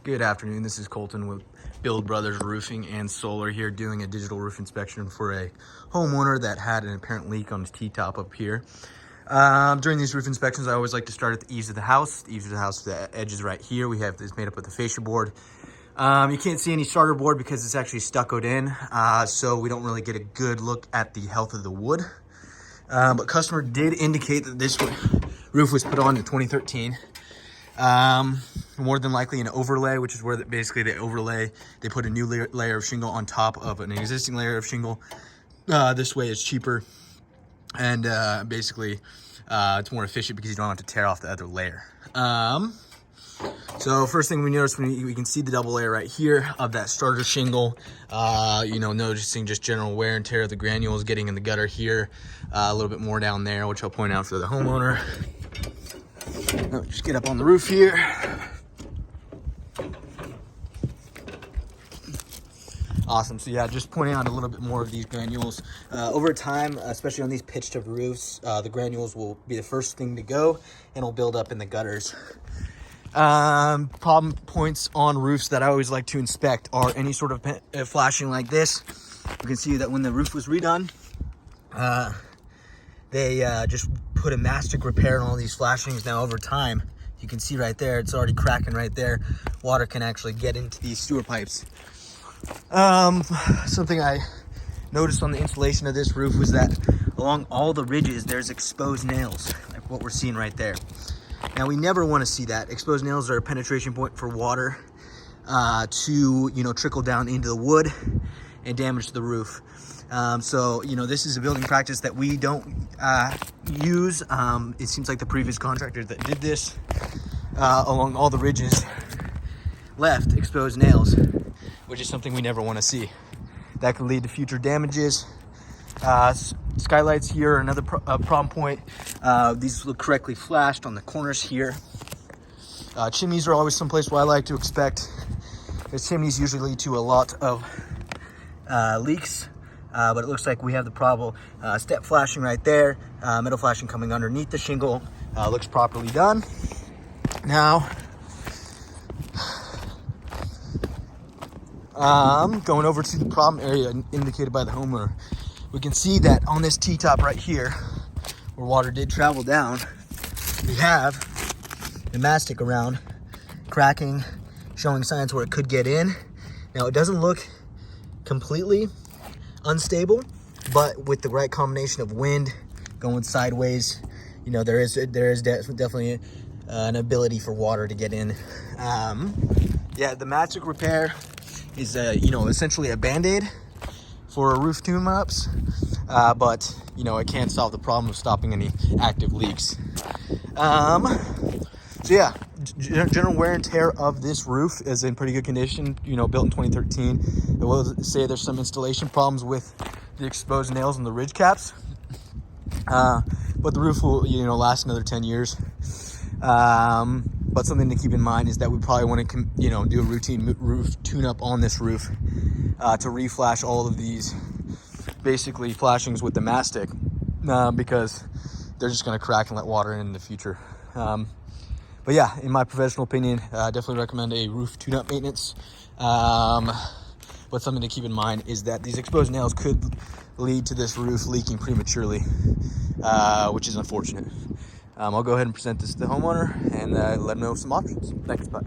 Good afternoon, this is Colton with Build Brothers Roofing and Solar here doing a digital roof inspection for a homeowner that had an apparent leak on his T-top up here. During these roof inspections, I always like to start at the eaves of the house. The eaves of the house, the edge is right here. We have this made up with the fascia board. You can't see any starter board because it's actually stuccoed in, so we don't really get a good look at the health of the wood. But customer did indicate that this roof was put on in 2013. More than likely an overlay, which is where basically they overlay, they put a new layer of shingle on top of an existing layer of shingle. This way it's cheaper and basically it's more efficient because you don't have to tear off the other layer. So first thing we notice, we can see the double layer right here of that starter shingle. Noticing just general wear and tear of the granules getting in the gutter here, a little bit more down there, which I'll point out for the homeowner. Just get up on the roof here. Awesome. So yeah, just pointing out a little bit more of these granules. Over time, especially on these pitched up roofs, the granules will be the first thing to go and will build up in the gutters. Problem points on roofs that I always like to inspect are any sort of flashing like this. You can see that when the roof was redone, they just put a mastic repair on all these flashings. Now over time, you can see right there, it's already cracking right there. Water can actually get into these sewer pipes. Something I noticed on the installation of this roof was that along all the ridges, there's exposed nails, like what we're seeing right there. Now we never want to see that. Exposed nails are a penetration point for water to trickle down into the wood and damage the roof. This is a building practice that we don't use. It seems like the previous contractor that did this along all the ridges left exposed nails, which is something we never want to see. That could lead to future damages. Skylights here are another problem point. These look correctly flashed on the corners here. Chimneys are always someplace where I like to inspect, because chimneys usually lead to a lot of leaks. But it looks like we have the problem. Step flashing right there, middle flashing coming underneath the shingle. Looks properly done. Now, going over to the problem area indicated by the homeowner, we can see that on this T-top right here, where water did travel down, we have the mastic around cracking, showing signs where it could get in. Now it doesn't look completely unstable, but with the right combination of wind going sideways, there is definitely an ability for water to get in. The mastic repair is essentially a band-aid for roof tune-ups, but it can't solve the problem of stopping any active leaks. General wear and tear of this roof is in pretty good condition. Built in 2013. I will say there's some installation problems with the exposed nails and the ridge caps, but the roof will last another 10 years. But something to keep in mind is that we probably want to do a routine roof tune-up on this roof to reflash all of these basically flashings with the mastic, because they're just going to crack and let water in the future. But yeah, in my professional opinion, definitely recommend a roof tune-up maintenance. But something to keep in mind is that these exposed nails could lead to this roof leaking prematurely, which is unfortunate. I'll go ahead and present this to the homeowner and let them know some options. Thanks, bye.